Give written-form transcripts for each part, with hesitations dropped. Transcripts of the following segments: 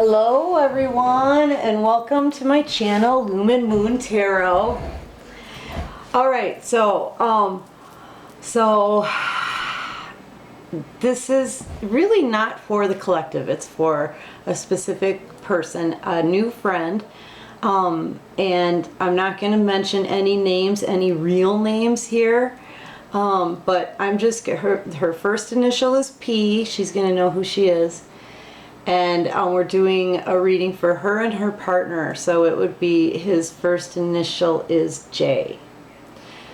Hello everyone and welcome to my channel Lumen Moon Tarot. Alright, so this is really not for the collective, it's for a specific person, a new friend, and I'm not going to mention any names, any real names here, but I'm just, her first initial is P, she's going to know who she is. And we're doing a reading for her and her partner. So it would be his first initial is J.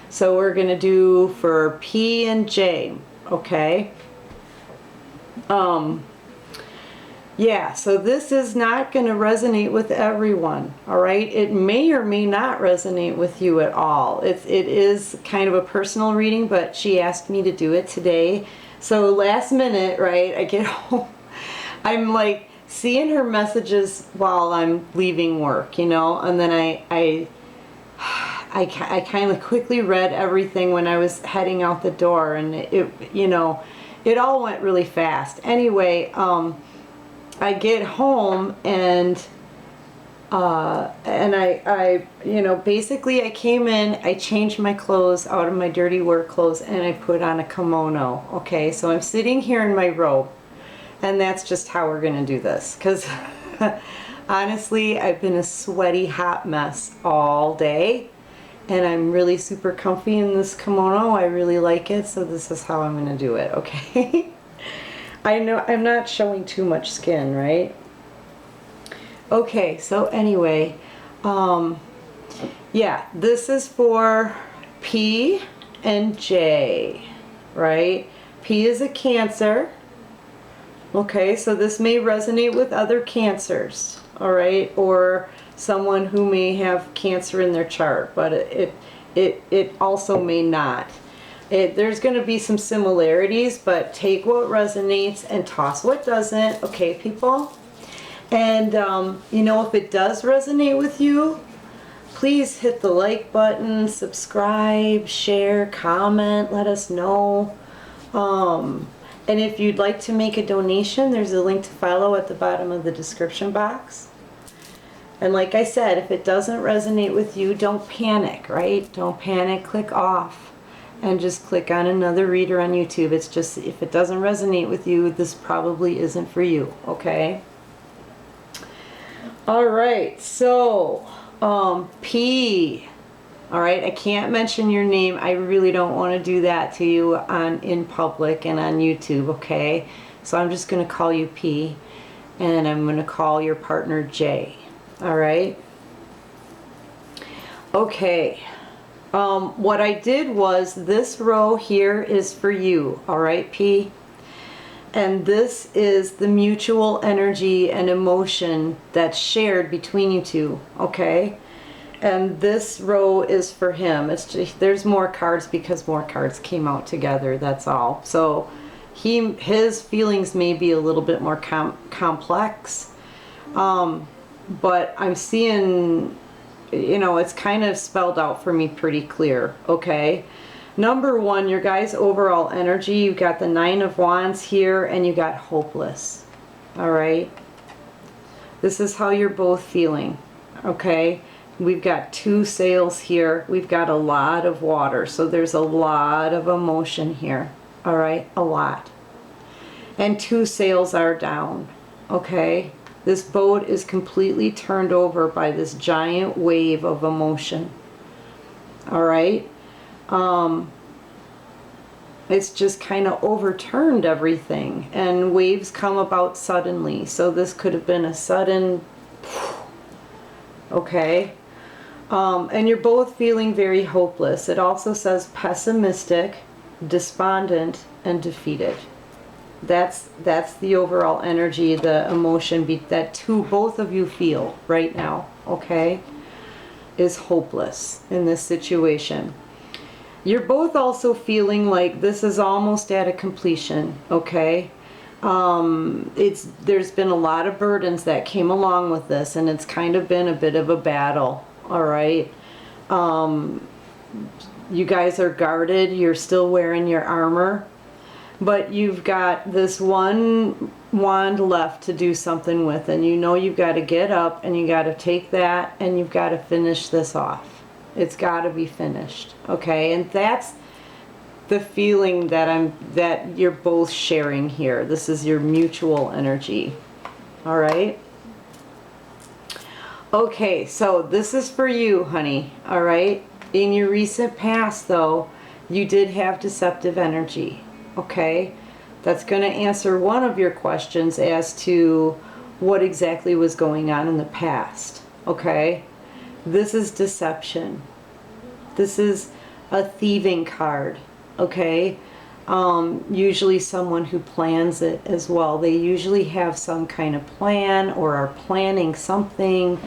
So we're going to do for P and J. Okay. Yeah, so this is not going to resonate with everyone. All right. It may or may not resonate with you at all. It is kind of a personal reading, but she asked me to do it today. So last minute, right, I get home. I'm like seeing her messages while I'm leaving work, you know, and then I kind of quickly read everything when I was heading out the door, and it you know, it all went really fast. Anyway, I get home and I you know, basically I came in, I changed my clothes out of my dirty work clothes, and I put on a kimono. Okay, so I'm sitting here in my robe. And that's just how we're going to do this. Because honestly, I've been a sweaty, hot mess all day. And I'm really super comfy in this kimono. I really like it. So this is how I'm going to do it. Okay. I know I'm not showing too much skin, right? Okay. So anyway, yeah, this is for P and J, right? P is a Cancer. Okay, so this may resonate with other Cancers, all right, or someone who may have Cancer in their chart, but it also may not. There's going to be some similarities, but take what resonates and toss what doesn't, okay, people? And, you know, if it does resonate with you, please hit the like button, subscribe, share, comment, let us know. And if you'd like to make a donation, there's a link to follow at the bottom of the description box. And like I said, if it doesn't resonate with you, don't panic, right? Don't panic, click off and just click on another reader on YouTube. It's just, if it doesn't resonate with you, this probably isn't for you, okay? All right, so P. All right, I can't mention your name. I really don't want to do that to you in public and on YouTube, okay? So I'm just going to call you P, and I'm going to call your partner J. All right? Okay. What I did was, this row here is for you, all right, P? And this is the mutual energy and emotion that's shared between you two, okay? And this row is for him. It's just, there's more cards because more cards came out together, that's all. So his feelings may be a little bit more complex, but I'm seeing, you know, it's kind of spelled out for me pretty clear, okay? Number one, your guys' overall energy, you've got the Nine of Wands here, and you got hopeless, all right? This is how you're both feeling, okay? We've got two sails here. We've got a lot of water. So there's a lot of emotion here. All right? A lot. And two sails are down. Okay? This boat is completely turned over by this giant wave of emotion. All right? It's just kind of overturned everything. And waves come about suddenly. So this could have been a sudden... Okay? And you're both feeling very hopeless. It also says pessimistic, despondent, and defeated. That's the overall energy, the emotion that both of you feel right now, okay, is hopeless in this situation. You're both also feeling like this is almost at a completion, okay? There's been a lot of burdens that came along with this, and it's kind of been a bit of a battle. All right. You guys are guarded. You're still wearing your armor, but you've got this one wand left to do something with, and you know you've got to get up and you got to take that and you've got to finish this off. It's got to be finished, okay? And that's the feeling that you're both sharing here. This is your mutual energy. All right? Okay, so this is for you, honey. All right? In your recent past, though, you did have deceptive energy. Okay? That's going to answer one of your questions as to what exactly was going on in the past. Okay? This is deception. This is a thieving card. Okay? Usually someone who plans it as well. They usually have some kind of plan or are planning something,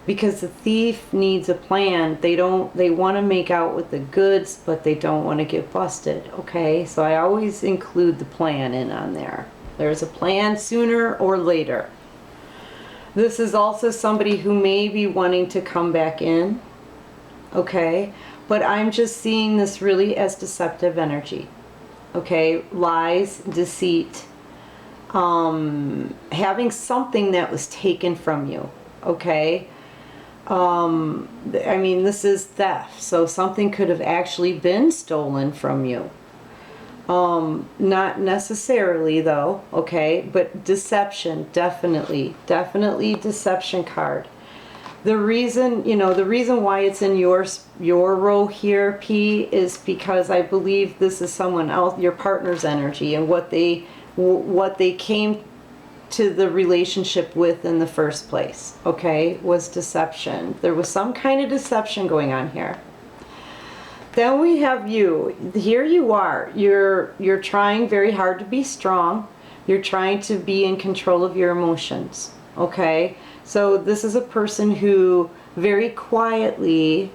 because the thief needs a plan. They want to make out with the goods, but they don't want to get busted. Okay? So I always include the plan in on there. There's a plan sooner or later. This is also somebody who may be wanting to come back in. Okay? But I'm just seeing this really as deceptive energy. Okay? Lies, deceit, having something that was taken from you. Okay? I mean, this is theft, so something could have actually been stolen from you. Not necessarily though, okay, but deception, definitely deception card. The reason, the reason why it's in your row here, P, is because I believe this is someone else, your partner's energy, and what they came to the relationship with in the first place, okay, was deception. There was some kind of deception going on here. Then we have you. Here you are. You're trying very hard to be strong. You're trying to be in control of your emotions, okay? So this is a person who very quietly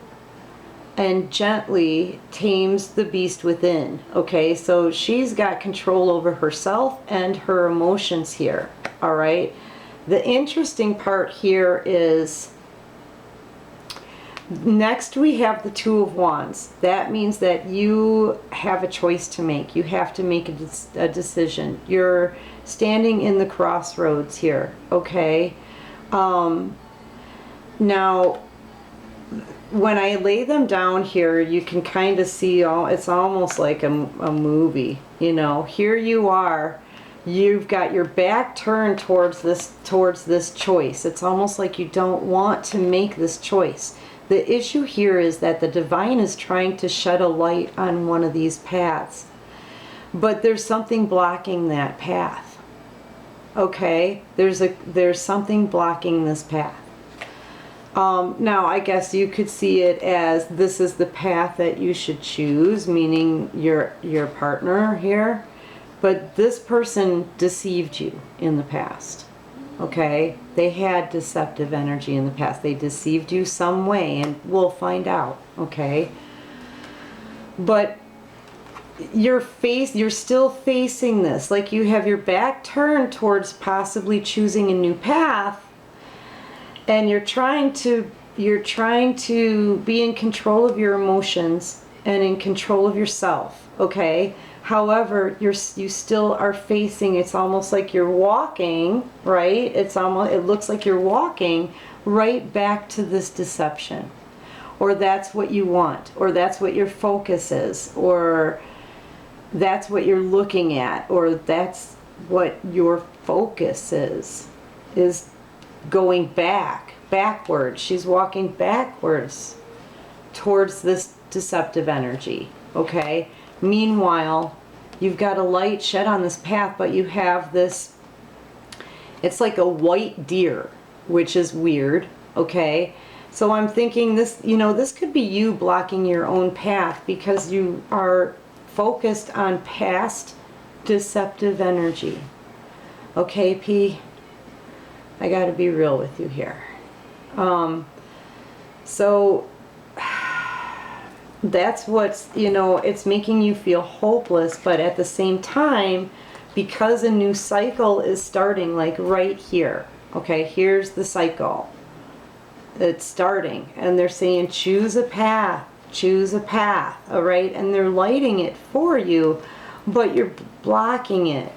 and gently tames the beast within, okay? So she's got control over herself and her emotions here, all right? The interesting part here is next we have the Two of Wands. That means that you have a choice to make. You have to make a decision. You're standing in the crossroads here, okay? Now, when I lay them down here, you can kind of see, it's almost like a movie, Here you are, you've got your back turned towards this choice. It's almost like you don't want to make this choice. The issue here is that the divine is trying to shed a light on one of these paths, but there's something blocking that path. Okay? There's something blocking this path. Now, I guess you could see it as this is the path that you should choose, meaning your partner here. But this person deceived you in the past. Okay? They had deceptive energy in the past. They deceived you some way, and we'll find out. Okay? But you're still facing this. Like you have your back turned towards possibly choosing a new path. And you're trying to be in control of your emotions and in control of yourself, okay? However, you still are facing, it's almost like you're walking, right? It looks like you're walking right back to this deception. Or that's what you want, or that's what your focus is, or that's what you're looking at, or that's what your focus is going backwards. She's walking backwards towards this deceptive energy, okay? Meanwhile, you've got a light shed on this path, but you have this, it's like a white deer, which is weird, okay? So I'm thinking this, this could be you blocking your own path because you are focused on past deceptive energy. Okay, P? I got to be real with you here. So that's what's, it's making you feel hopeless, but at the same time, because a new cycle is starting, like right here, okay, here's the cycle. It's starting, and they're saying choose a path, all right, and they're lighting it for you, but you're blocking it,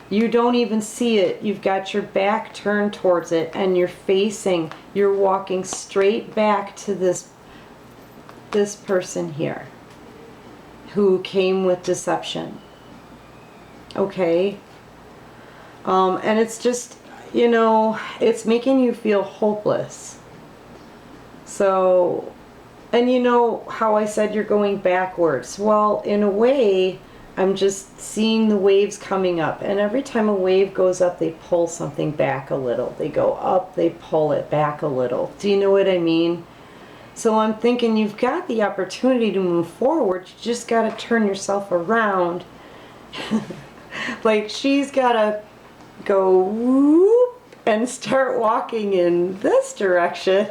You don't even see it. You've got your back turned towards it and you're walking straight back to this person here who came with deception. Okay? And it's just, you know, it's making you feel hopeless. So, and you know how I said you're going backwards. Well, in a way, I'm just seeing the waves coming up. And every time a wave goes up, they pull something back a little. They go up, they pull it back a little. Do you know what I mean? So I'm thinking you've got the opportunity to move forward. You just got to turn yourself around. Like she's got to go whoop and start walking in this direction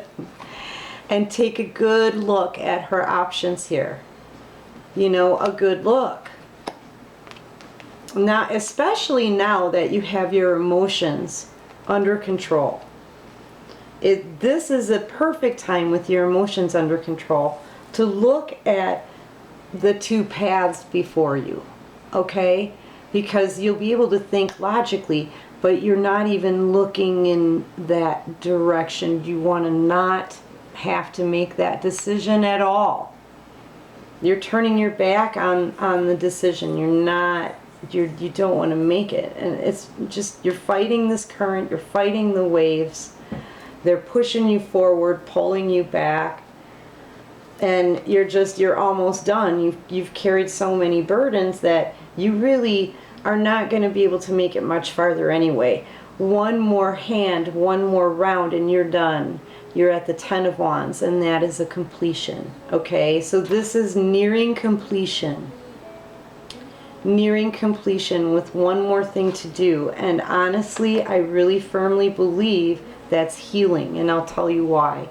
and take a good look at her options here. You know, a good look. Now, especially now that you have your emotions under control. This is a perfect time with your emotions under control to look at the two paths before you, okay? Because you'll be able to think logically, but you're not even looking in that direction. You want to not have to make that decision at all. You're turning your back on the decision. You don't want to make it. And it's just, you're fighting this current, you're fighting the waves. They're pushing you forward, pulling you back. And you're almost done. You've carried so many burdens that you really are not going to be able to make it much farther anyway. One more hand, one more round, and you're done. You're at the Ten of Wands, and that is a completion. Okay, so this is nearing completion. Nearing completion with one more thing to do. And honestly, I really firmly believe that's healing, and I'll tell you why.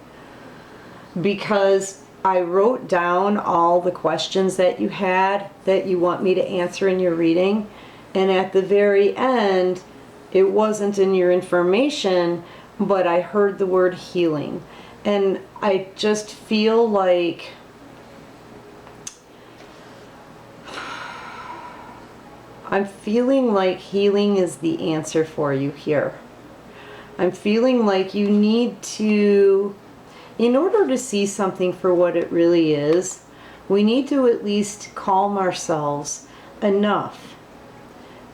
Because I wrote down all the questions that you had that you want me to answer in your reading, and at the very end, it wasn't in your information, but I heard the word healing. And I just feel like I'm feeling like healing is the answer for you here. I'm feeling like you need to, in order to see something for what it really is, we need to at least calm ourselves enough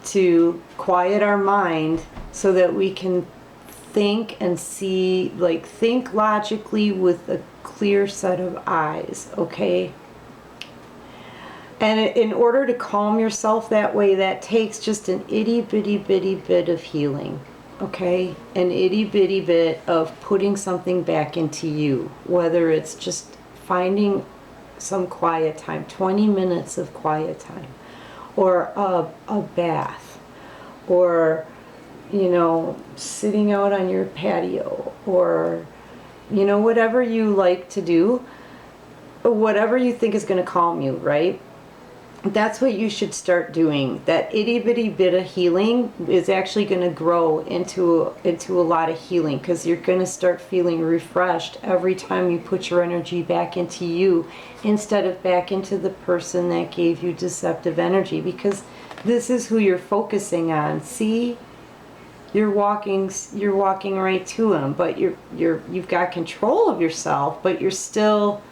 to quiet our mind so that we can think and see, like think logically with a clear set of eyes, okay? And in order to calm yourself that way, that takes just an itty bitty bit of healing, okay? An itty bitty bit of putting something back into you, whether it's just finding some quiet time, 20 minutes of quiet time, or a bath, or, you know, sitting out on your patio, or, you know, whatever you like to do, whatever you think is going to calm you, right? That's what you should start doing. That itty bitty bit of healing is actually going to grow into a lot of healing, because you're going to start feeling refreshed every time you put your energy back into you instead of back into the person that gave you deceptive energy, because this is who you're focusing on. See? You're walking right to him, but you've got control of yourself, but you're still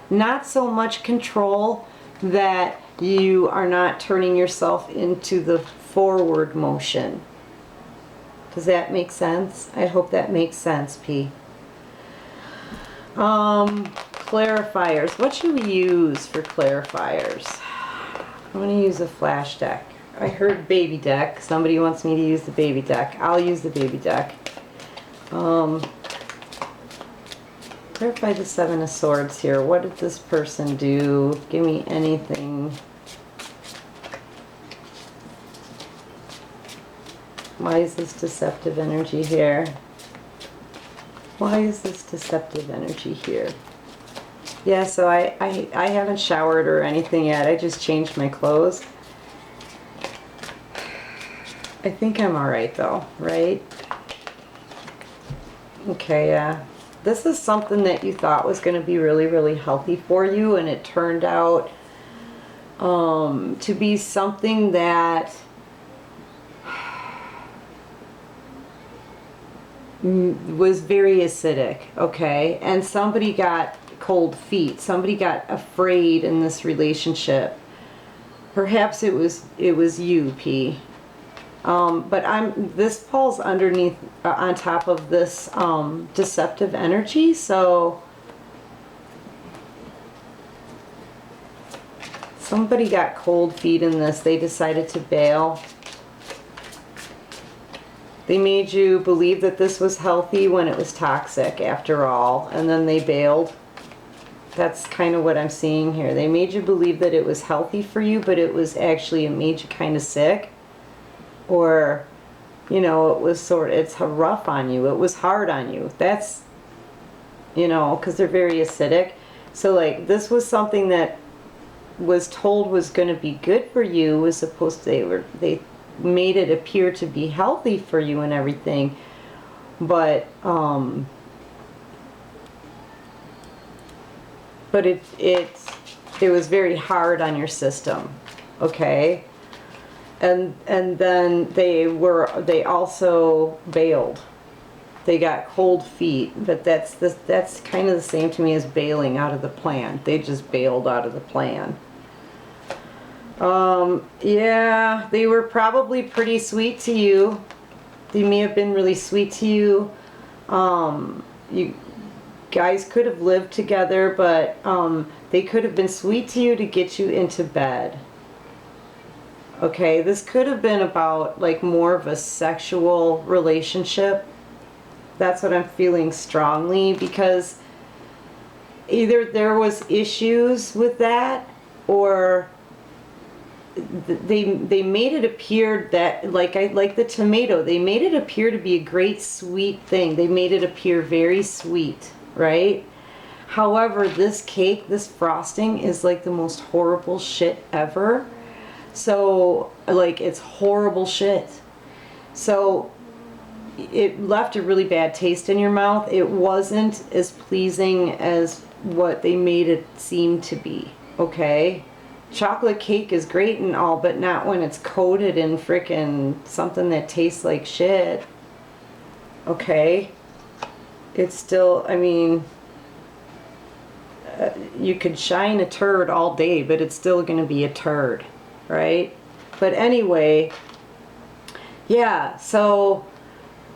not so much control that you are not turning yourself into the forward motion. Does that make sense? I hope that makes sense, P. Clarifiers. What should we use for clarifiers? I'm going to use a flash deck. I heard baby deck. Somebody wants me to use the baby deck. I'll use the baby deck. Clarify the Seven of Swords here. What did this person do? Give me anything. Why is this deceptive energy here? Why is this deceptive energy here? Yeah, so I haven't showered or anything yet. I just changed my clothes. I think I'm alright though, right? Okay, yeah. This is something that you thought was going to be really, really healthy for you, and it turned out to be something that was very acidic, okay? And somebody got cold feet. Somebody got afraid in this relationship. Perhaps it was you, P. But this falls underneath, on top of this deceptive energy, so somebody got cold feet in this. They decided to bail. They made you believe that this was healthy when it was toxic, after all, and then they bailed. That's kind of what I'm seeing here. They made you believe that it was healthy for you, but it was actually, it made you kind of sick. Or, you know, it was it's rough on you. It was hard on you. That's, you know, because they're very acidic. So, like, this was something that was told was going to be good for you, was supposed to, they made it appear to be healthy for you and everything. But it was very hard on your system, okay? And then they also bailed. They got cold feet, but that's kind of the same to me as bailing out of the plan. They just bailed out of the plan. Yeah, they were probably pretty sweet to you. They may have been really sweet to you. You guys could have lived together, but they could have been sweet to you to get you into bed. Okay, this could have been about, like, more of a sexual relationship. That's what I'm feeling strongly, because either there was issues with that, or they made it appear that, like the tomato, they made it appear to be a great sweet thing. They made it appear very sweet, right? However, this cake, this frosting, is like the most horrible shit ever. So, like, it's horrible shit. So it left a really bad taste in your mouth. It wasn't as pleasing as what they made it seem to be, okay? Chocolate cake is great and all, but not when it's coated in frickin' something that tastes like shit, okay? It's still, I mean, you could shine a turd all day, but it's still gonna be a turd, right? But anyway, yeah, so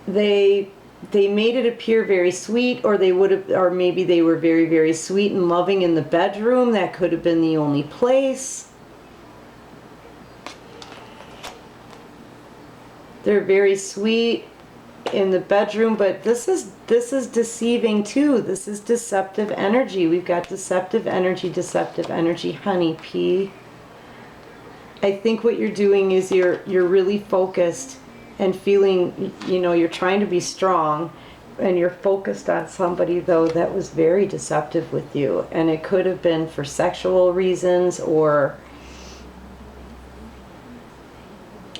they made it appear very sweet, or they would have, or maybe they were very, very sweet and loving in the bedroom. That could have been the only place. They're very sweet in the bedroom, but this is deceiving too. This is deceptive energy. We've got deceptive energy, honey P. I think what you're doing is you're really focused and feeling, you know, you're trying to be strong, and you're focused on somebody, though, that was very deceptive with you. And it could have been for sexual reasons, or,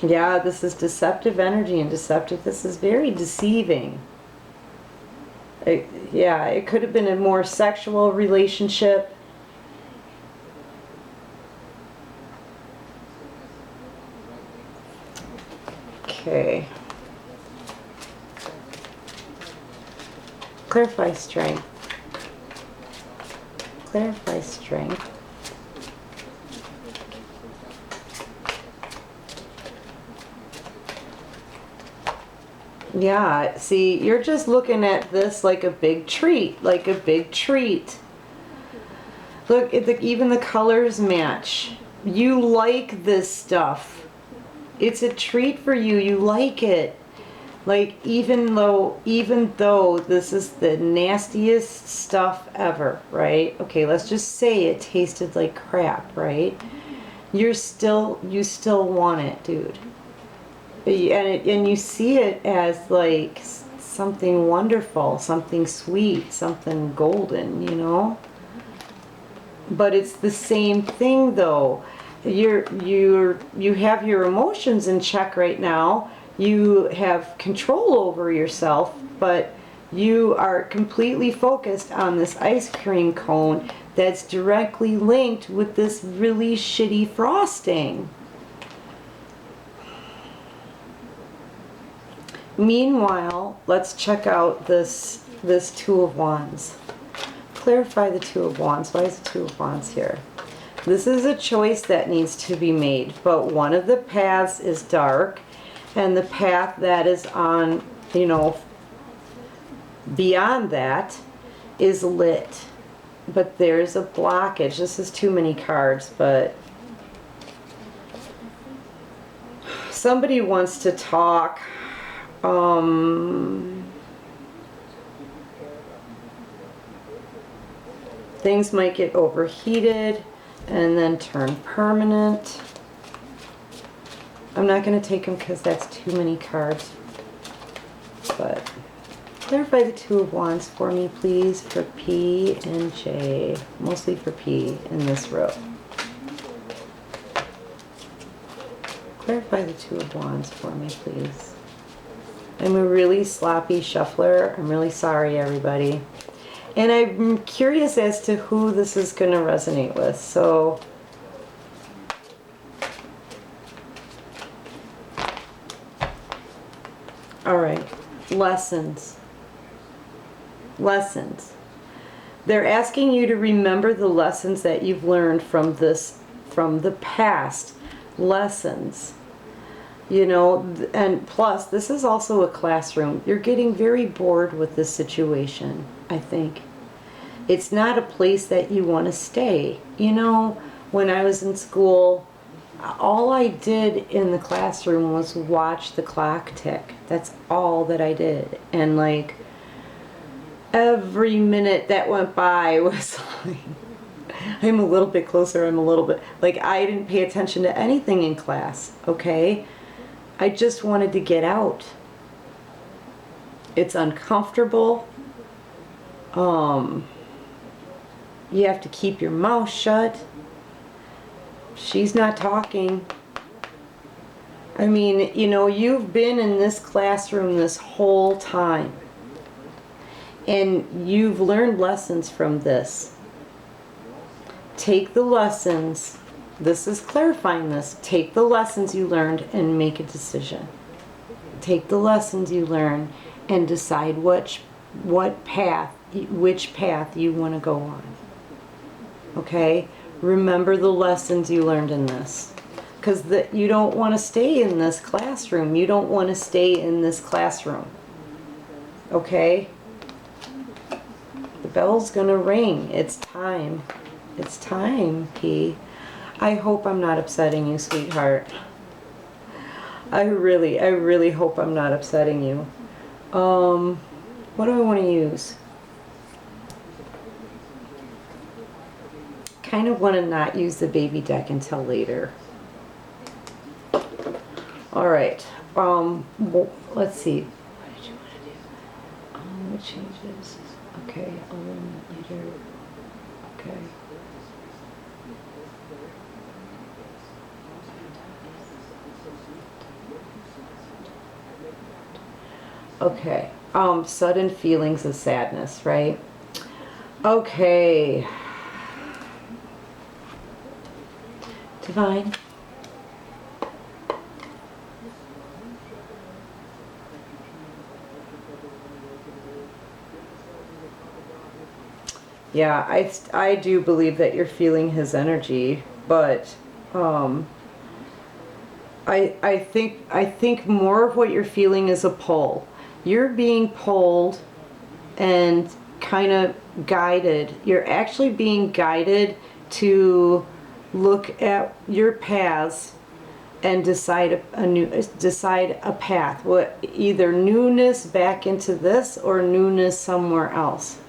yeah, this is deceptive energy and deceptive. This is very deceiving. Yeah, it could have been a more sexual relationship. Okay. Clarify strength. Clarify strength. Yeah, see, you're just looking at this like a big treat, like a big treat. Look, even the colors match. You like this stuff. It's a treat for you. You like it. Like, even though this is the nastiest stuff ever, right? Okay, let's just say it tasted like crap, right? You still want it, dude. And you see it as like something wonderful, something sweet, something golden, you know? But it's the same thing, though. You have your emotions in check right now. You have control over yourself, but you are completely focused on this ice cream cone that's directly linked with this really shitty frosting. Meanwhile, let's check out this Two of Wands. Clarify the Two of Wands. Why is the Two of Wands here? This is a choice that needs to be made, but one of the paths is dark, and the path that is on, you know, beyond that is lit. But there's a blockage. This is too many cards, but somebody wants to talk. Things might get overheated and then turn permanent. I'm not going to take them because that's too many cards. But clarify the Two of Wands for me, please, for P and J. Mostly for P in this row. Clarify the Two of Wands for me, please. I'm a really sloppy shuffler. I'm really sorry, everybody. And I'm curious as to who this is going to resonate with. So, all right, lessons. Lessons. They're asking you to remember the lessons that you've learned from the past. Lessons. You know, and plus, this is also a classroom. You're getting very bored with this situation, I think. It's not a place that you want to stay. You know, when I was in school, all I did in the classroom was watch the clock tick. That's all that I did. And like, every minute that went by was like, I'm a little bit closer, I'm a little bit, like I didn't pay attention to anything in class, okay? I just wanted to get out. It's uncomfortable. You have to keep your mouth shut. She's not talking. I mean, you know, you've been in this classroom this whole time. And you've learned lessons from this. Take the lessons. This is clarifying this. Take the lessons you learned and make a decision. Take the lessons you learned and decide which path you want to go on. Okay? Remember the lessons you learned in this. Because you don't want to stay in this classroom. You don't want to stay in this classroom. Okay? The bell's gonna ring. It's time. It's time, P. I hope I'm not upsetting you, sweetheart. I really hope I'm not upsetting you. What do I want to use? Kind of want to not use the baby deck until later. All right. Let's see. What did you want to do? What changes? Okay. Later. Okay. Okay. Sudden feelings of sadness, right? Okay. Divine. Yeah, I do believe that you're feeling his energy, but I think more of what you're feeling is a pull. You're being pulled and kind of guided. You're actually being guided to look at your paths and decide a path. What, either newness back into this or newness somewhere else.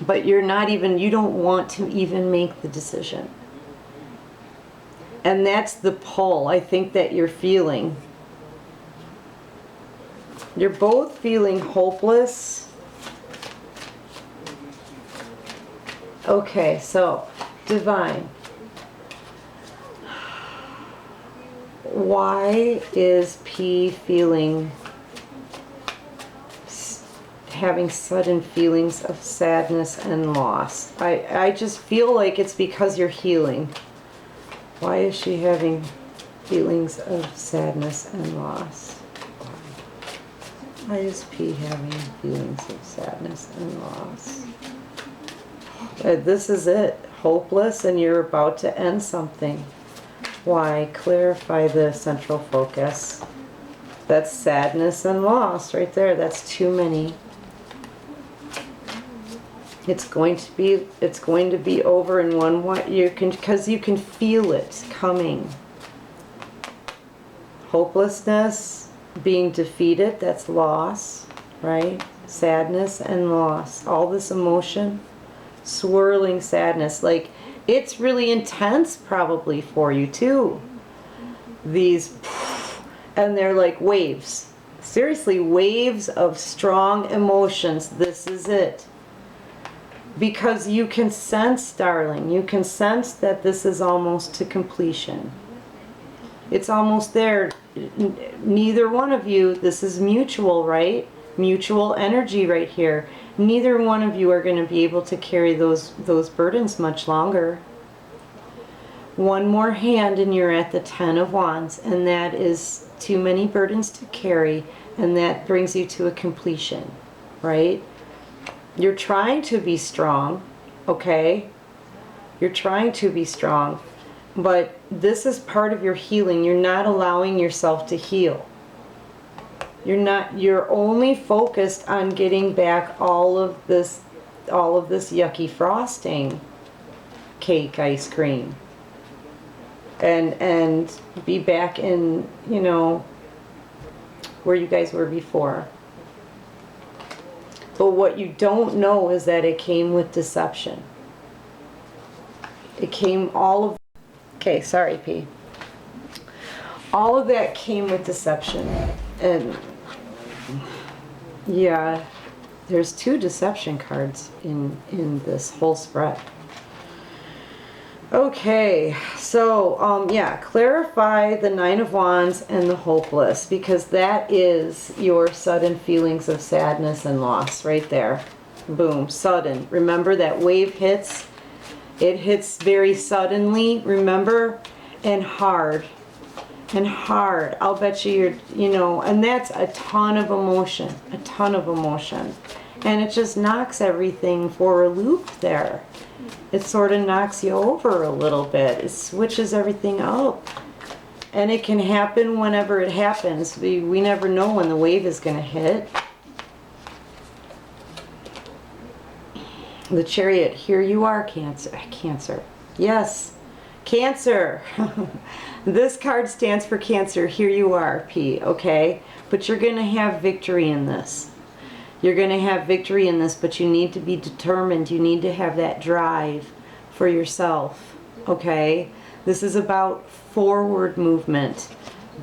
But you don't want to even make the decision. And that's the pull I think that you're feeling. You're both feeling hopeless. Okay, so, Divine. Why is P having sudden feelings of sadness and loss? I just feel like it's because you're healing. Why is she having feelings of sadness and loss? Why is P having feelings of sadness and loss? This is it. Hopeless, and you're about to end something. Why? Clarify the central focus. That's sadness and loss right there. That's too many. It's going to be over in one way. Because you can feel it coming. Hopelessness, being defeated, that's loss, right? Sadness and loss. All this emotion, swirling sadness. Like, it's really intense probably for you too. These, and they're like waves. Seriously, waves of strong emotions. This is it. Because you can sense, darling, you can sense that this is almost to completion. It's almost there. Neither one of you, this is mutual, right? Mutual energy right here. Neither one of you are going to be able to carry those burdens much longer. One more hand and you're at the 10 of Wands, and that is too many burdens to carry, and that brings you to a completion, right? You're trying to be strong, okay? You're trying to be strong, but this is part of your healing. You're not allowing yourself to heal. You're only focused on getting back all of this yucky frosting, cake, ice cream, and be back in, you know, where you guys were before. But what you don't know is that it came with deception. It came okay, sorry, P. All of that came with deception. And yeah, there's 2 deception cards in this whole spread. Okay, so yeah, clarify the 9 of Wands and the hopeless, because that is your sudden feelings of sadness and loss right there. Boom, sudden. Remember that wave hits. It hits very suddenly, remember, and hard. And hard. I'll bet you know, and that's a ton of emotion. A ton of emotion. And it just knocks everything for a loop there. It sort of knocks you over a little bit. It switches everything up. And it can happen whenever it happens. We never know when the wave is going to hit. The Chariot, here you are, Cancer. Yes, Cancer. This card stands for Cancer. Here you are, P, okay? But you're going to have victory in this. You're going to have victory in this, but you need to be determined. You need to have that drive for yourself, okay? This is about forward movement.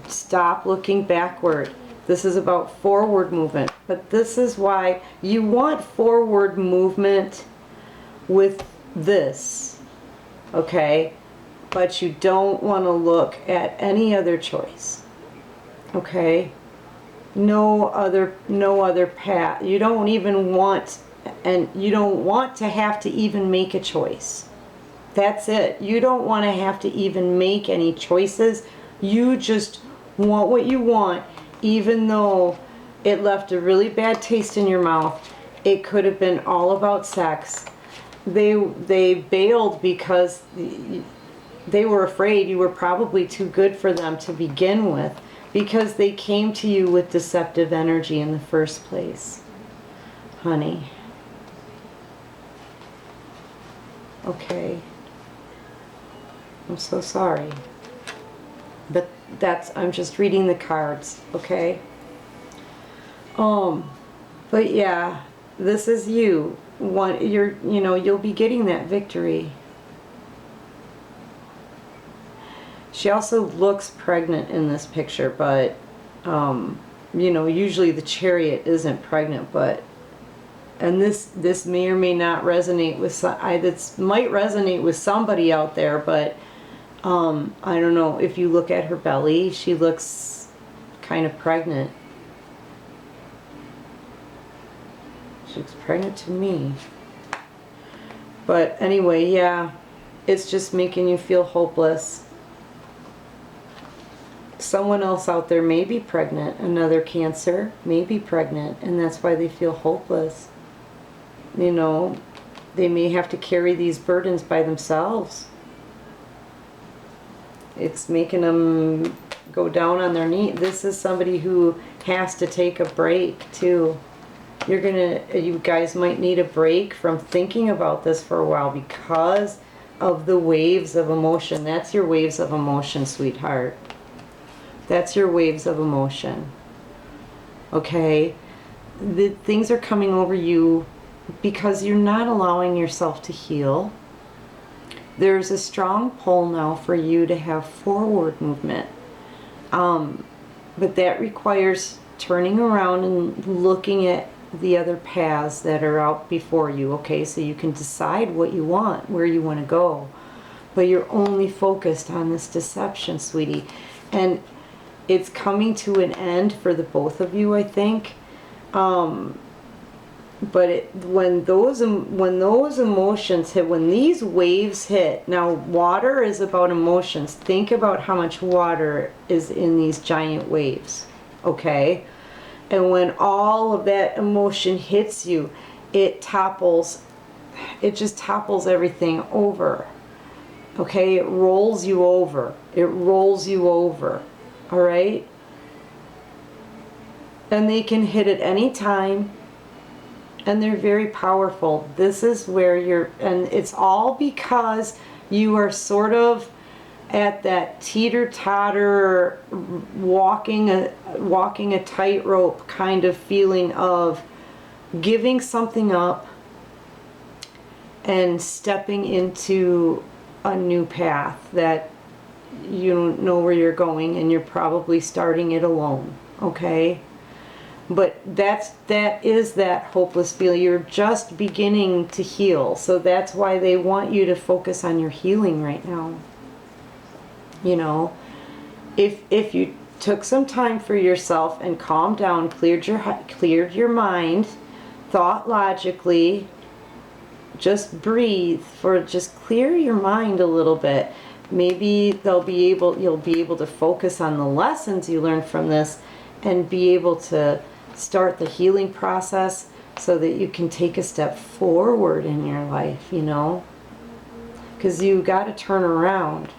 Stop looking backward. This is about forward movement. But this is why you want forward movement with this, okay? But you don't want to look at any other choice, okay? No other path. You don't even want, and you don't want to have to even make a choice. That's it. You don't want to have to even make any choices. You just want what you want, even though it left a really bad taste in your mouth. It could have been all about sex. They bailed because they were afraid you were probably too good for them to begin with, because they came to you with deceptive energy in the first place, honey. Okay. I'm so sorry. But I'm just reading the cards, okay? But yeah, this is you. You'll be getting that victory. She also looks pregnant in this picture, but, usually the Chariot isn't pregnant, but, and this may or may not resonate with, this might resonate with somebody out there, but, I don't know, if you look at her belly, she looks kind of pregnant. She looks pregnant to me. But anyway, yeah, it's just making you feel hopeless. someone else out there may be pregnant, another Cancer may be pregnant, and that's why they feel hopeless. You know, they may have to carry these burdens by themselves. It's making them go down on their knee. This is somebody who has to take a break too. You guys might need a break from thinking about this for a while because of the waves of emotion. That's your waves of emotion, sweetheart. That's your waves of emotion. Okay? The things are coming over you because you're not allowing yourself to heal. There's a strong pull now for you to have forward movement. But that requires turning around and looking at the other paths that are out before you, okay? So you can decide what you want, where you want to go. But you're only focused on this deception, sweetie. And it's coming to an end for the both of you, I think. But when those emotions hit, when these waves hit, now water is about emotions. Think about how much water is in these giant waves, okay? And when all of that emotion hits you, it just topples everything over, okay? It rolls you over. It rolls you over, all right? And they can hit at any time. And they're very powerful. This is where and it's all because you are sort of at that teeter-totter, walking a tightrope kind of feeling of giving something up and stepping into a new path that you don't know where you're going, and you're probably starting it alone, okay? But that is that hopeless feeling. You're just beginning to heal. So that's why they want you to focus on your healing right now. You know, if you took some time for yourself and calmed down, cleared your mind, thought logically, just breathe, just clear your mind a little bit. Maybe you'll be able to focus on the lessons you learned from this and be able to start the healing process so that you can take a step forward in your life, you know? Because you got to turn around.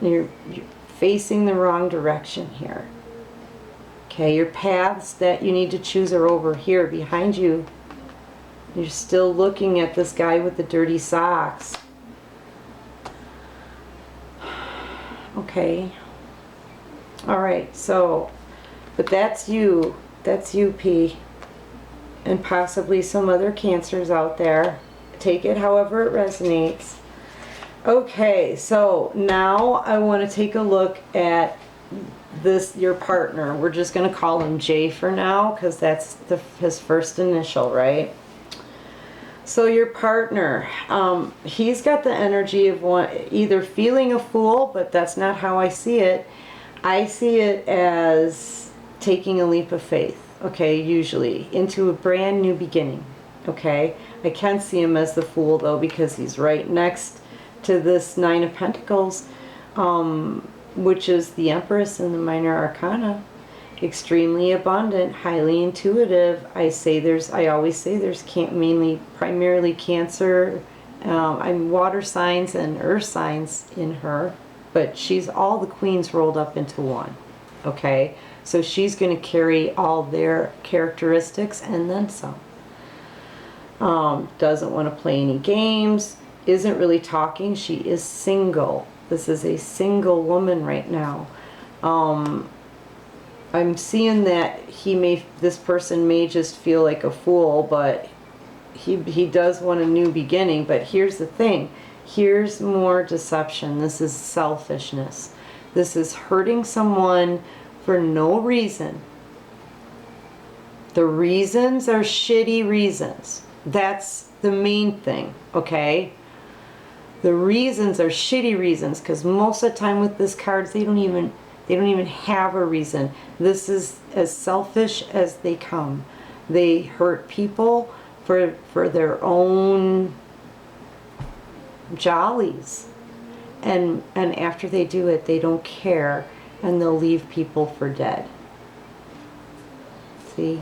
You're facing the wrong direction here. Okay, your paths that you need to choose are over here behind you. You're still looking at this guy with the dirty socks. Okay. All right, so, but that's you. That's you, P. And possibly some other Cancers out there. Take it however it resonates. Okay, so now I want to take a look at your partner. We're just going to call him J for now because that's his first initial, right? So your partner, he's got the energy of either feeling a fool, but that's not how I see it. I see it as taking a leap of faith, okay, usually, into a brand new beginning, okay? I can see him as the Fool, though, because he's right next to this Nine of Pentacles, which is the Empress in the Minor Arcana. Extremely abundant, highly intuitive. I always say there's primarily Cancer, I'm water signs and earth signs in her, but she's all the queens rolled up into one, okay? So she's going to carry all their characteristics and then some. Doesn't want to play any games, isn't really talking. She is single. This is a single woman right now. I'm seeing that this person may just feel like a fool, but he does want a new beginning. But here's the thing. Here's more deception. This is selfishness. This is hurting someone for no reason. The reasons are shitty reasons. That's the main thing, okay? The reasons are shitty reasons, because most of the time with this cards, they don't even have a reason. This is as selfish as they come. They hurt people for their own jollies. And after they do it, they don't care. and they'll leave people for dead. See?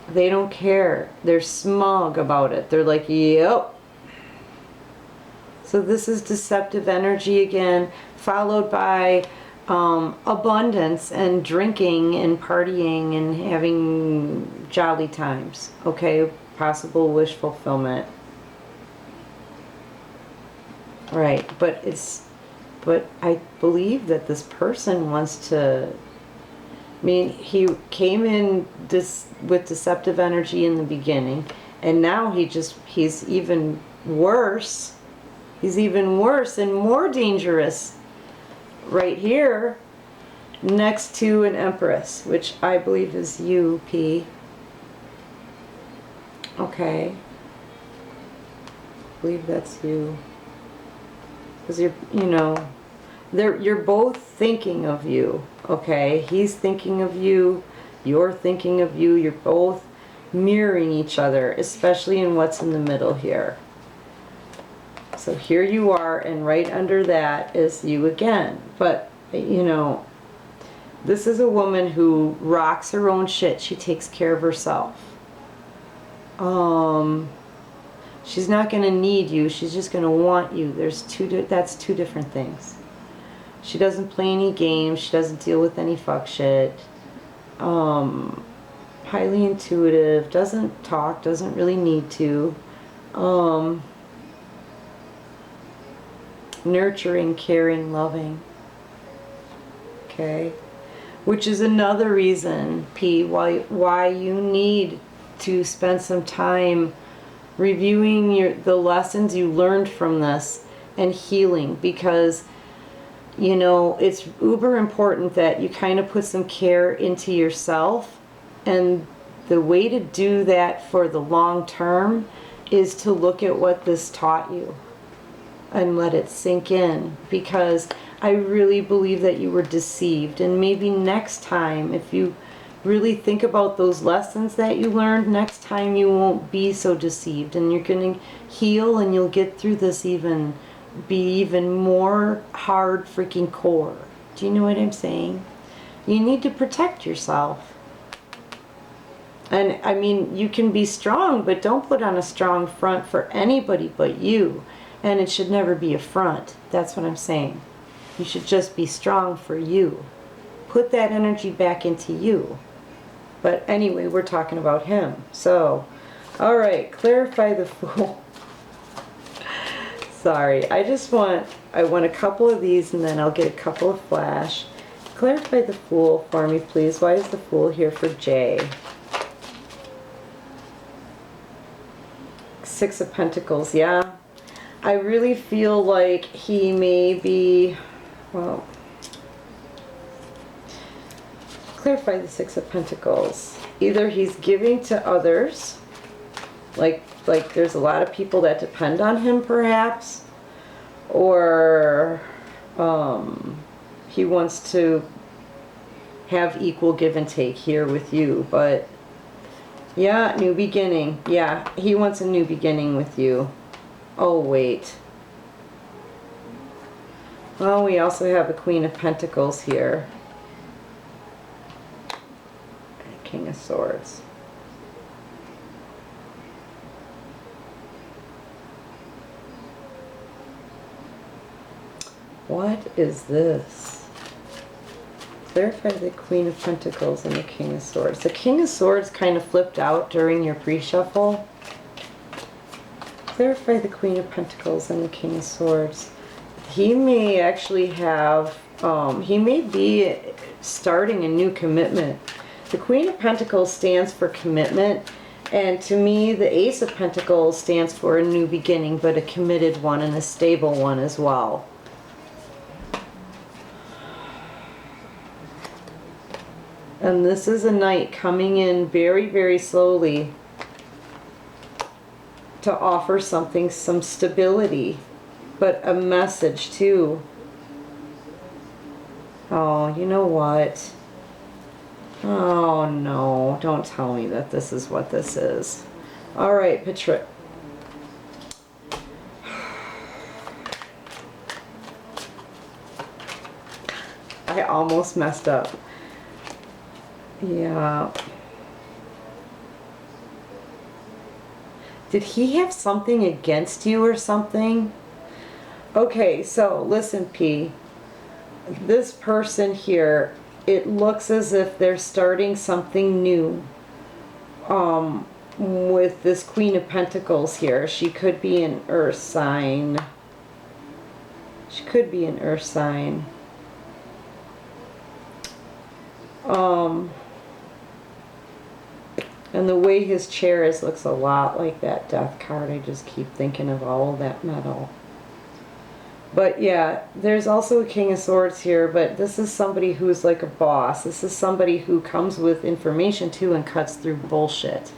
They don't care. They're smug about it. They're like, yep. So this is deceptive energy again, followed by abundance and drinking and partying and having jolly times. Okay, possible wish fulfillment. Right, but I believe that this person wants to. I mean, he came in with deceptive energy in the beginning, and now he's even worse. He's even worse and more dangerous right here next to an Empress, which I believe is you, P. Okay. I believe that's you. Because you're both thinking of you, okay? He's thinking of you, you're thinking of you, you're both mirroring each other, especially in what's in the middle here. So here you are, and right under that is you again. But, this is a woman who rocks her own shit. She takes care of herself. She's not going to need you. She's just going to want you. That's two different things. She doesn't play any games. She doesn't deal with any fuck shit. Highly intuitive. Doesn't talk. Doesn't really need to. Nurturing, caring, loving. Okay. Which is another reason, P, why you need to spend some time reviewing the lessons you learned from this and healing, because it's uber important that you kind of put some care into yourself, and the way to do that for the long term is to look at what this taught you and let it sink in, because I really believe that you were deceived. And maybe next time, if you really think about those lessons that you learned, next time you won't be so deceived, and you're going to heal, and you'll get through this be even more hard freaking core. Do you know what I'm saying? You need to protect yourself. And I mean, you can be strong, but don't put on a strong front for anybody but you. And it should never be a front. That's what I'm saying. You should just be strong for you. Put that energy back into you. But anyway, we're talking about him. So, all right, clarify the Fool. Sorry, I want a couple of these, and then I'll get a couple of flash. Clarify the Fool for me, please. Why is the Fool here for Jay? Six of Pentacles, yeah. I really feel like he may be, well, clarify the Six of Pentacles. Either he's giving to others, like there's a lot of people that depend on him perhaps, or he wants to have equal give and take here with you. But yeah, new beginning. Yeah, he wants a new beginning with you. Oh, wait. Well, we also have a Queen of Pentacles here. And King of Swords. What is this? Clarify the Queen of Pentacles and the King of Swords. The King of Swords kind of flipped out during your pre-shuffle. Clarify the Queen of Pentacles and the King of Swords. He may actually have, he may be starting a new commitment. The Queen of Pentacles stands for commitment, and to me the Ace of Pentacles stands for a new beginning, but a committed one and a stable one as well. And this is a knight coming in very, very slowly to offer something, some stability, but a message too. Oh, you know what? Oh no, don't tell me that this is what this is. All right, I almost messed up. Yeah. Did he have something against you or something? Okay, so listen, P. This person here, it looks as if they're starting something new. With this Queen of Pentacles here. She could be an earth sign. She could be an earth sign. And the way his chair is looks a lot like that death card. I just keep thinking of all of that metal. But yeah, there's also a King of Swords here, but this is somebody who's like a boss. This is somebody who comes with information too and cuts through bullshit.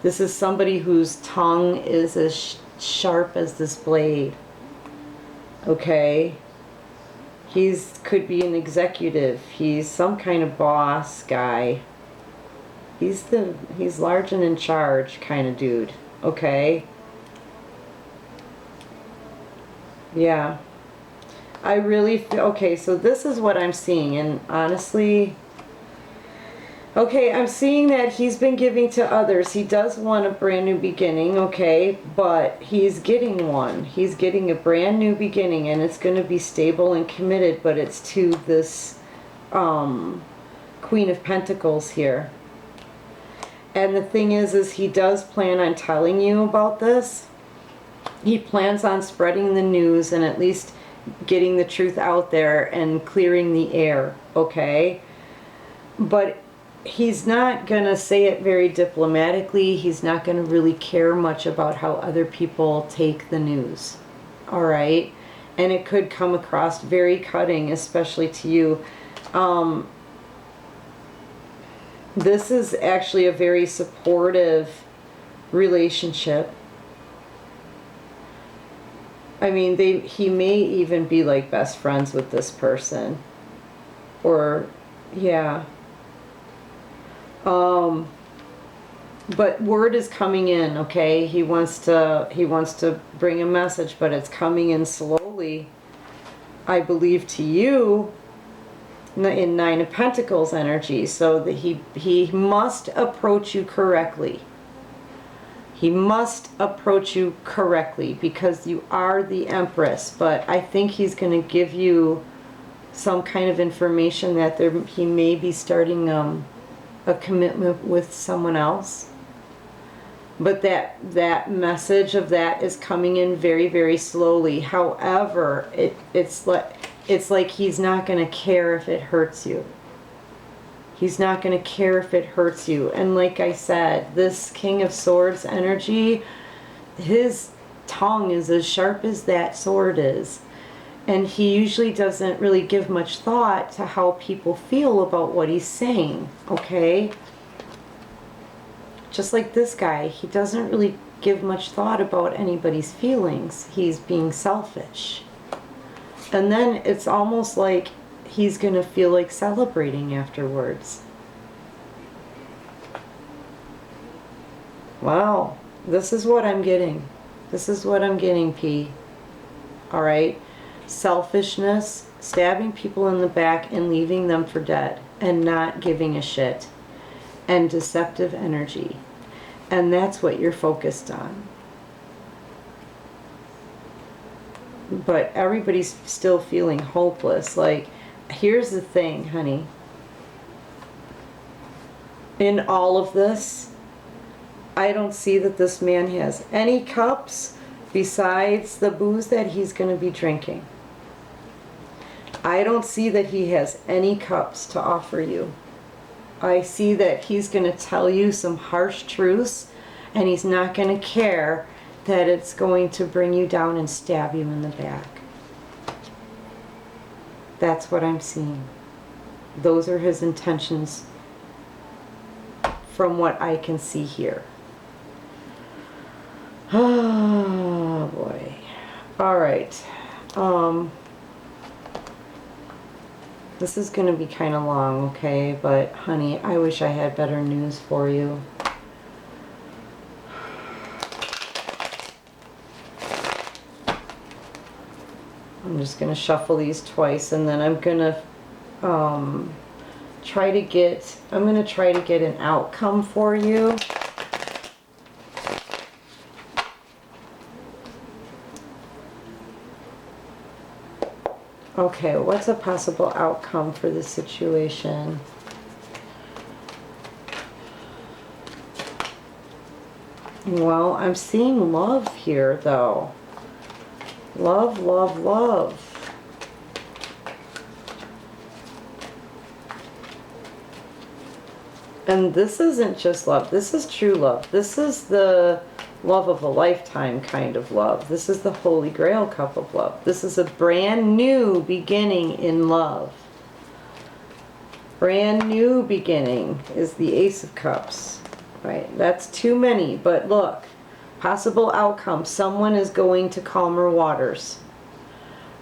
This is somebody whose tongue is as sharp as this blade. Okay? Could be an executive. He's some kind of boss guy. He's large and in charge kind of dude. Okay? Yeah. I really feel, okay, so this is what I'm seeing, and honestly, okay, I'm seeing that he's been giving to others. He does want a brand new beginning, okay, but he's getting one. He's getting a brand new beginning, and it's going to be stable and committed, but it's to this Queen of Pentacles here. And the thing is he does plan on telling you about this. He plans on spreading the news and at least getting the truth out there and clearing the air, okay? But he's not going to say it very diplomatically. He's not going to really care much about how other people take the news, all right? And it could come across very cutting, especially to you. This is actually a very supportive relationship. I mean, he may even be like best friends with this person. Or, yeah. But word is coming in, okay? He wants to bring a message, but it's coming in slowly. I believe to you in Nine of Pentacles energy, so that he must approach you correctly. He must approach you correctly because you are the Empress, but I think he's going to give you some kind of information that he may be starting a commitment with someone else. But that message of that is coming in very, very slowly. However, it's like he's not going to care if it hurts you. He's not going to care if it hurts you. And like I said, this King of Swords energy, his tongue is as sharp as that sword is. And he usually doesn't really give much thought to how people feel about what he's saying, okay? Just like this guy, he doesn't really give much thought about anybody's feelings. He's being selfish. And then it's almost like he's going to feel like celebrating afterwards. Wow. This is what I'm getting. This is what I'm getting, P. All right? Selfishness, stabbing people in the back and leaving them for dead and not giving a shit. And deceptive energy. And that's what you're focused on. But everybody's still feeling hopeless. Like, here's the thing, honey. In all of this, I don't see that this man has any cups besides the booze that he's going to be drinking. I don't see that he has any cups to offer you. I see that he's going to tell you some harsh truths, and he's not going to care that it's going to bring you down and stab you in the back. That's what I'm seeing. Those are his intentions from what I can see here. Oh boy. All right. This is going to be kind of long, okay? But honey, I wish I had better news for you. I'm just going to shuffle these twice, and then I'm going to try to get, I'm going to try to get an outcome for you. Okay, what's a possible outcome for this situation? Well, I'm seeing love here, though. Love, love, love. And this isn't just love. This is true love. This is the love of a lifetime kind of love. This is the Holy Grail cup of love. This is a brand new beginning in love. Brand new beginning is the Ace of Cups. Right, that's too many, but look, possible outcome. Someone is going to calmer waters.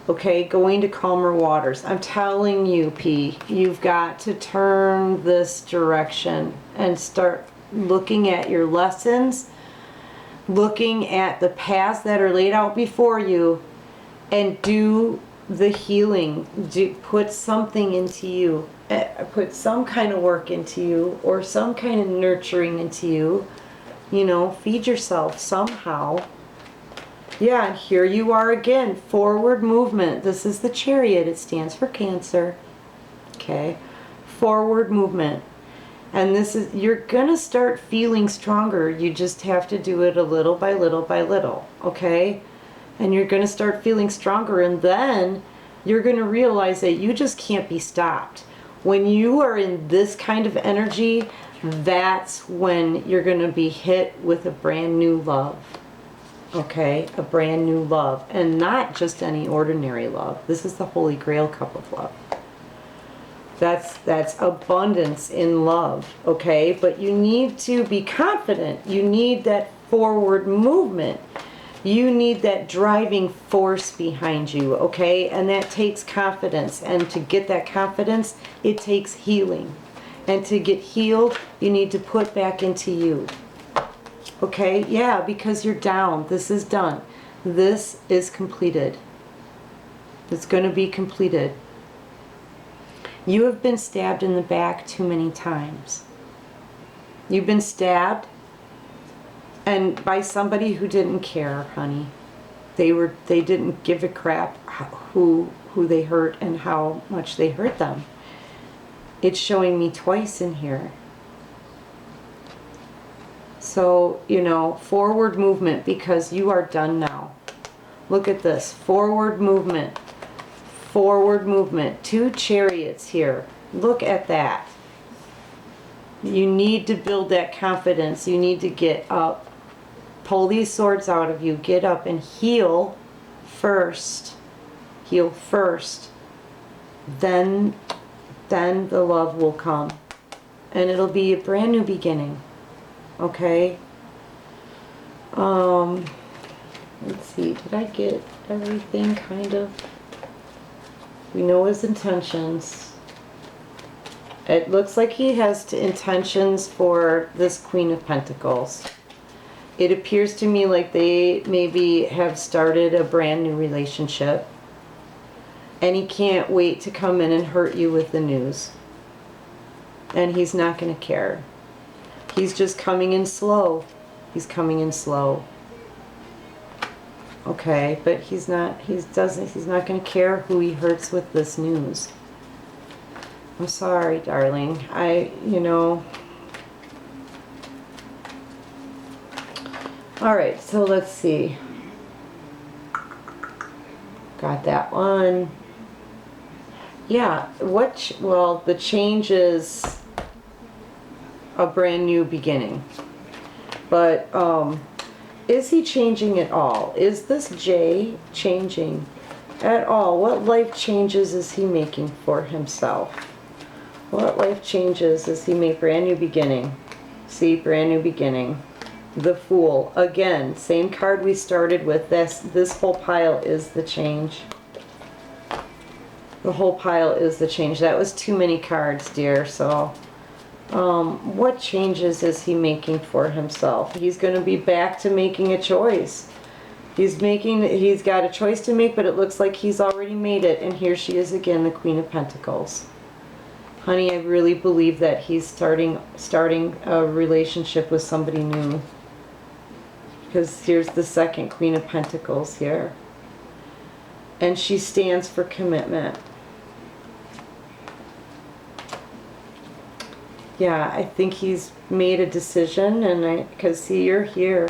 Okay, going to calmer waters. I'm telling you, P, you've got to turn this direction and start looking at your lessons, looking at the paths that are laid out before you, and do the healing. Put something into you. Put some kind of work into you, or some kind of nurturing into you. You know, feed yourself somehow. Yeah, and here you are again. Forward movement. This is the Chariot. It stands for Cancer. Okay. Forward movement. And this is, you're going to start feeling stronger. You just have to do it a little by little by little. Okay? And you're going to start feeling stronger. And then you're going to realize that you just can't be stopped. When you are in this kind of energy, that's when you're going to be hit with a brand new love. Okay, a brand new love, and not just any ordinary love. This is the Holy Grail cup of love. That's abundance in love, okay? But you need to be confident. You need that forward movement. You need that driving force behind you, okay? And that takes confidence. And to get that confidence, it takes healing. And to get healed, you need to put back into you. Okay, yeah, because you're down. This is done. This is completed. It's going to be completed. You have been stabbed in the back too many times. You've been stabbed, and by somebody who didn't care, honey. They didn't give a crap who they hurt and how much they hurt them. It's showing me twice in here. So, you know, forward movement, because you are done now. Look at this. Forward movement. Forward movement. 2 chariots here. Look at that. You need to build that confidence. You need to get up. Pull these swords out of you. Get up and heal first. Heal first. Then the love will come. And it'll be a brand new beginning. Okay. Let's see. Did I get everything kind of? We know his intentions. It looks like he has intentions for this Queen of Pentacles. It appears to me like they maybe have started a brand new relationship. And he can't wait to come in and hurt you with the news. And he's not going to care. He's just coming in slow. He's coming in slow. Okay, but he's not going to care who he hurts with this news. I'm sorry, darling. All right, so let's see. Got that one. Yeah, the change is a brand new beginning. But is he changing at all? Is this J changing at all? What life changes is he making for himself? What life changes is he making? Brand new beginning. See, brand new beginning. The Fool. Again, same card we started with. This whole pile is the change. The whole pile is the change. That was too many cards, dear. So, what changes is he making for himself? He's going to be back to making a choice. He's got a choice to make, but it looks like he's already made it. And here she is again, the Queen of Pentacles. Honey, I really believe that he's starting a relationship with somebody new. Because here's the second Queen of Pentacles here. And she stands for commitment. Yeah, I think he's made a decision, and because see, you're here.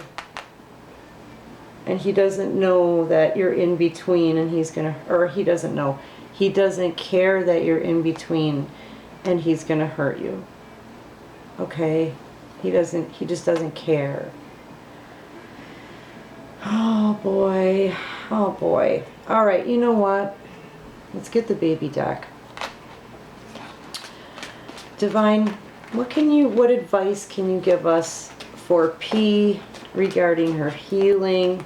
And he doesn't know that you're in between, and he's gonna, or he doesn't know. He doesn't care that you're in between, and he's gonna hurt you. Okay? He just doesn't care. Oh boy. Oh boy. Alright, you know what? Let's get the baby deck. Divine, what advice can you give us for P regarding her healing?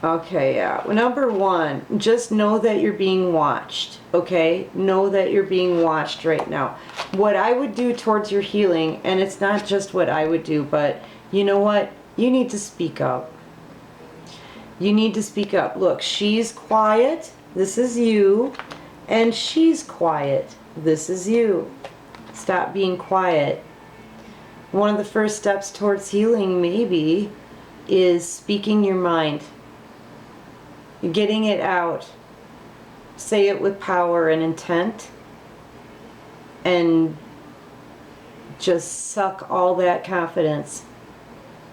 Okay, yeah. Number one, just know that you're being watched, okay? Know that you're being watched right now. What I would do towards your healing, and it's not just what I would do, but you know what? You need to speak up. You need to speak up. Look, she's quiet. This is you. And she's quiet. This is you. Stop being quiet. One of the first steps towards healing, maybe, is speaking your mind. Getting it out. Say it with power and intent. And just suck all that confidence.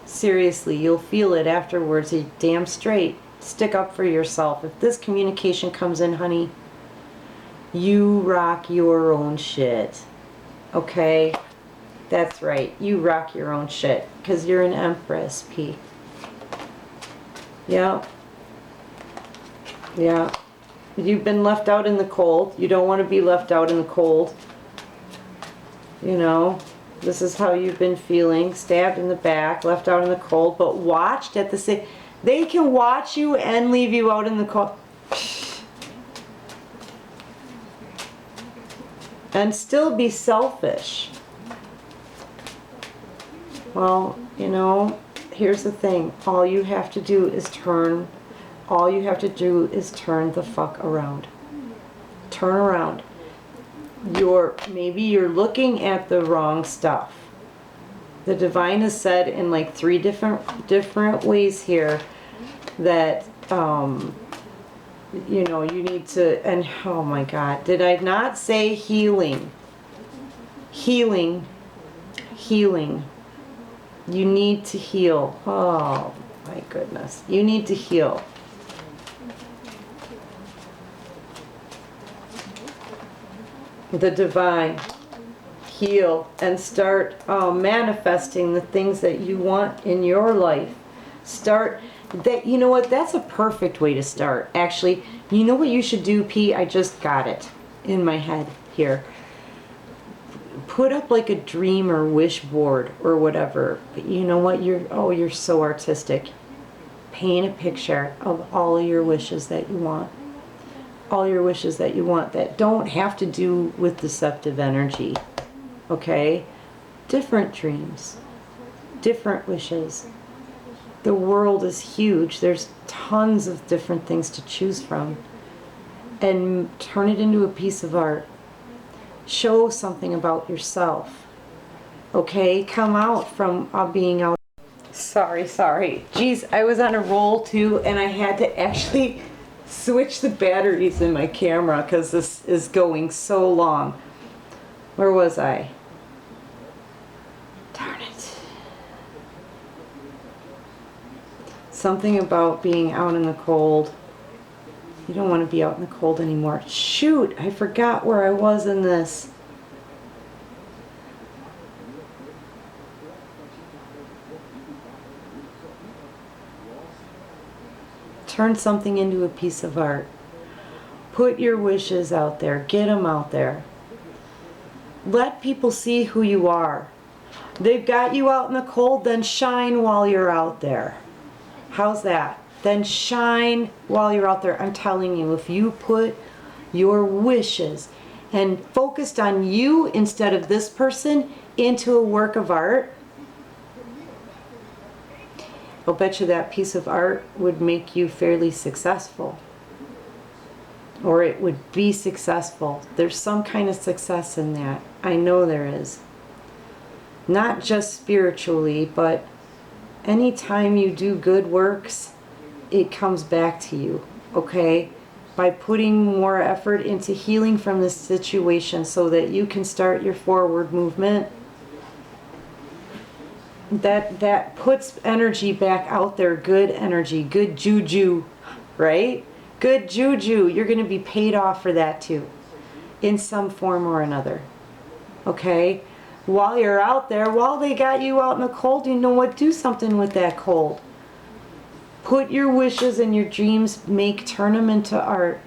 Seriously, you'll feel it afterwards. You're damn straight. Stick up for yourself. If this communication comes in, honey, you rock your own shit. Okay? That's right. You rock your own shit. Because you're an Empress, P. Yeah. Yeah. You've been left out in the cold. You don't want to be left out in the cold. You know, this is how you've been feeling. Stabbed in the back, left out in the cold, but watched at the same... They can watch you and leave you out in the cold. And still be selfish. Well, you know, here's the thing. All you have to do is turn the fuck around. Turn around. Maybe you're looking at the wrong stuff. The divine has said in like 3 different ways here that you know, you need to, and oh my God, did I not say healing? Healing. Healing. You need to heal. Oh my goodness. You need to heal. The divine. Heal and start manifesting the things that you want in your life. Start that. You know what? That's a perfect way to start. Actually, you know what you should do, P? I just got it in my head here. Put up like a dream or wish board or whatever. But you know what? You're so artistic. Paint a picture of all of your wishes that you want. All your wishes that you want that don't have to do with deceptive energy. Okay? Different dreams. Different wishes. The world is huge. There's tons of different things to choose from. And turn it into a piece of art. Show something about yourself. Okay? Come out from being out. Sorry. Jeez, I was on a roll too, and I had to actually switch the batteries in my camera because this is going so long. Where was I? Darn it. Something about being out in the cold. You don't want to be out in the cold anymore. Shoot, I forgot where I was in this. Turn something into a piece of art. Put your wishes out there. Get them out there. Let people see who you are. They've got you out in the cold, then shine while you're out there. How's that? Then shine while you're out there. I'm telling you, if you put your wishes and focused on you instead of this person into a work of art, I'll bet you that piece of art would make you fairly successful. or it would be successful. There's some kind of success in that. I know there is. Not just spiritually, but anytime you do good works, it comes back to you, okay? By putting more effort into healing from this situation so that you can start your forward movement, that puts energy back out there, good energy, good juju, right? Good juju. You're going to be paid off for that too, in some form or another, okay? While you're out there, while they got you out in the cold, you know what? Do something with that cold. Put your wishes and your dreams, turn them into art.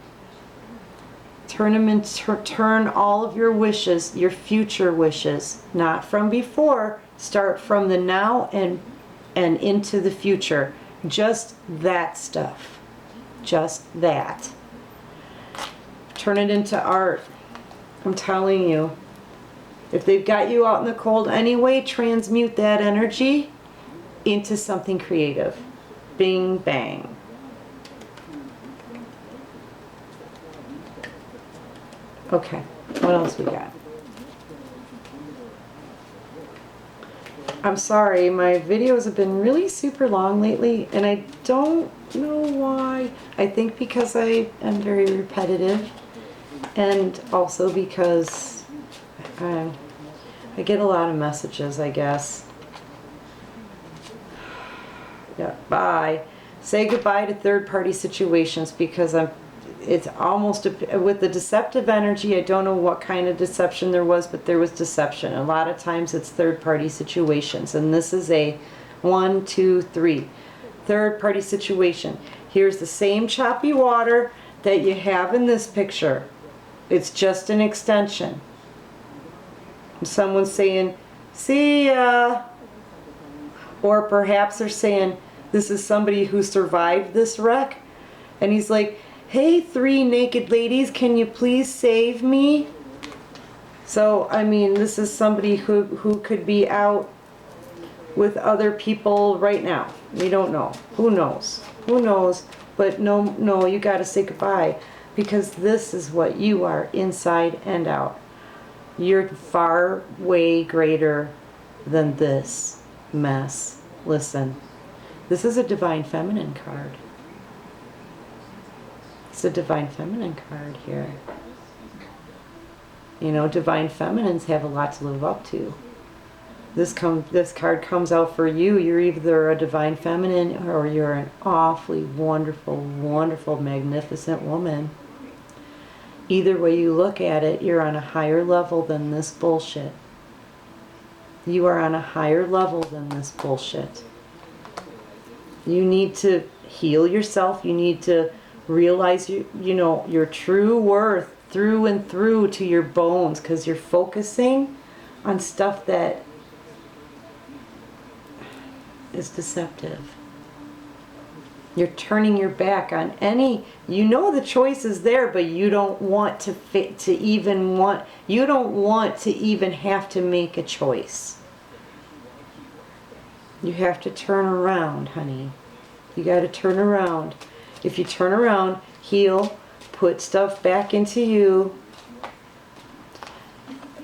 Turn all of your wishes, your future wishes, not from before. Start from the now and into the future. Just that stuff. Just that. Turn it into art. I'm telling you. If they've got you out in the cold anyway, transmute that energy into something creative. Bing, bang. Okay, what else we got? I'm sorry, my videos have been really super long lately, and I don't know why. I think because I am very repetitive, and also because I get a lot of messages, I guess. Yeah, bye. Say goodbye to third-party situations, because it's almost, with the deceptive energy, I don't know what kind of deception there was, but there was deception. A lot of times it's third-party situations, and this is a 1, 2, 3 third-party situation. Here's the same choppy water that you have in this picture. It's just an extension. Someone's saying, see ya. Or perhaps they're saying, this is somebody who survived this wreck. And he's like, hey, 3 naked ladies, can you please save me? So, I mean, this is somebody who could be out with other people right now. We don't know. Who knows? Who knows? But no, you got to say goodbye, because this is what you are, inside and out. You're far way greater than this mess. Listen, this is a Divine Feminine card. It's a Divine Feminine card here. You know, Divine Feminines have a lot to live up to. This card comes out for you. You're either a Divine Feminine or you're an awfully wonderful, wonderful, magnificent woman. Either way you look at it, you're on a higher level than this bullshit. You are on a higher level than this bullshit. You need to heal yourself. You need to realize you know your true worth through and through to your bones, because you're focusing on stuff that is deceptive. You're turning your back on any, you know the choice is there, but you don't want to you don't want to even have to make a choice. You have to turn around, honey. You got to turn around. If you turn around, heal, put stuff back into you,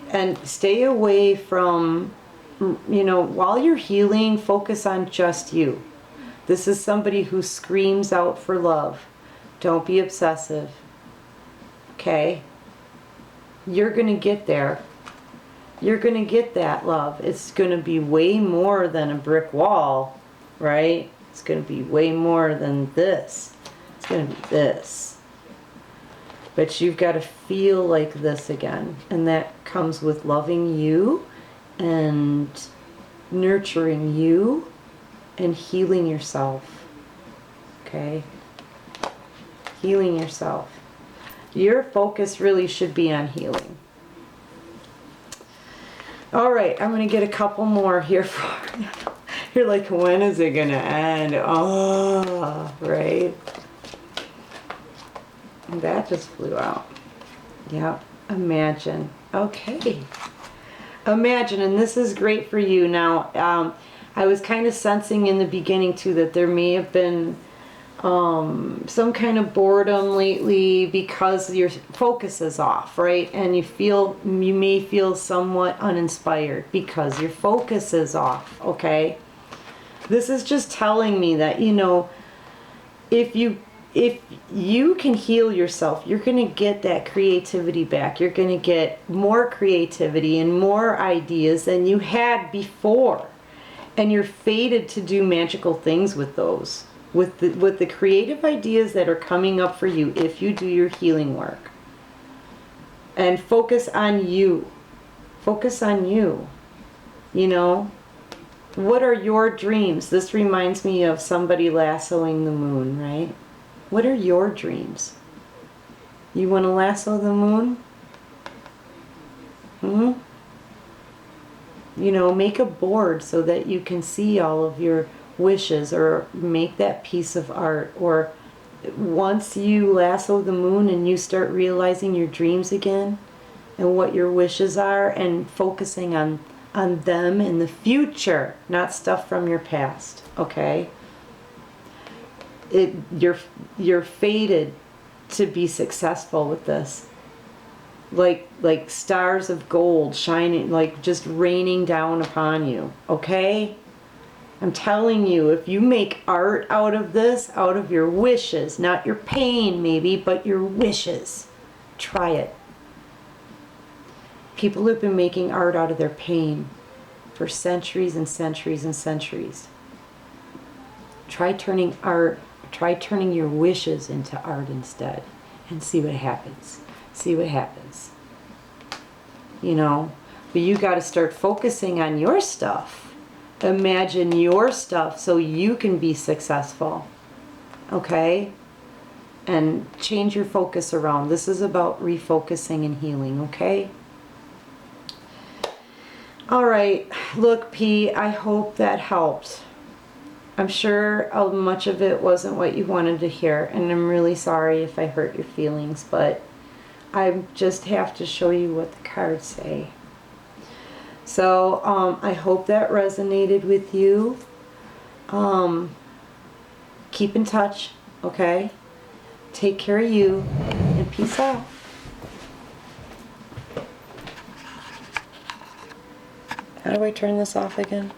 and stay away from, you know, while you're healing, focus on just you. This is somebody who screams out for love. Don't be obsessive. Okay? You're going to get there. You're going to get that love. It's going to be way more than a brick wall, right? It's going to be way more than this. It's going to be this. But you've got to feel like this again. And that comes with loving you and nurturing you and healing yourself. Okay? Healing yourself. Your focus really should be on healing. All right, I'm going to get a couple more here for you. You're like, when is it going to end? Oh, right? And that just flew out. Yep, imagine. Okay. Imagine, and this is great for you. Now, I was kind of sensing in the beginning too that there may have been some kind of boredom lately because your focus is off, right? And you may feel somewhat uninspired because your focus is off, okay? This is just telling me that, you know, if you can heal yourself, you're going to get that creativity back. You're going to get more creativity and more ideas than you had before. And you're fated to do magical things with those. With the creative ideas that are coming up for you if you do your healing work. And focus on you. Focus on you. You know? What are your dreams? This reminds me of somebody lassoing the moon, right? What are your dreams? You want to lasso the moon? You know, make a board so that you can see all of your wishes, or make that piece of art. Or once you lasso the moon and you start realizing your dreams again and what your wishes are, and focusing on them in the future, not stuff from your past, okay? You're fated to be successful with this. Like stars of gold shining, like just raining down upon you, okay? I'm telling you, if you make art out of this, out of your wishes, not your pain maybe, but your wishes, try it. People have been making art out of their pain for centuries and centuries and centuries. Try turning your wishes into art instead, and see what happens. See what happens. You know, but you got to start focusing on your stuff. Imagine your stuff so you can be successful. Okay? And change your focus around. This is about refocusing and healing, okay? All right. Look, P, I hope that helped. I'm sure much of it wasn't what you wanted to hear, and I'm really sorry if I hurt your feelings, but I just have to show you what the cards say. So I hope that resonated with you. Keep in touch, okay? Take care of you, and peace out. How do I turn this off again?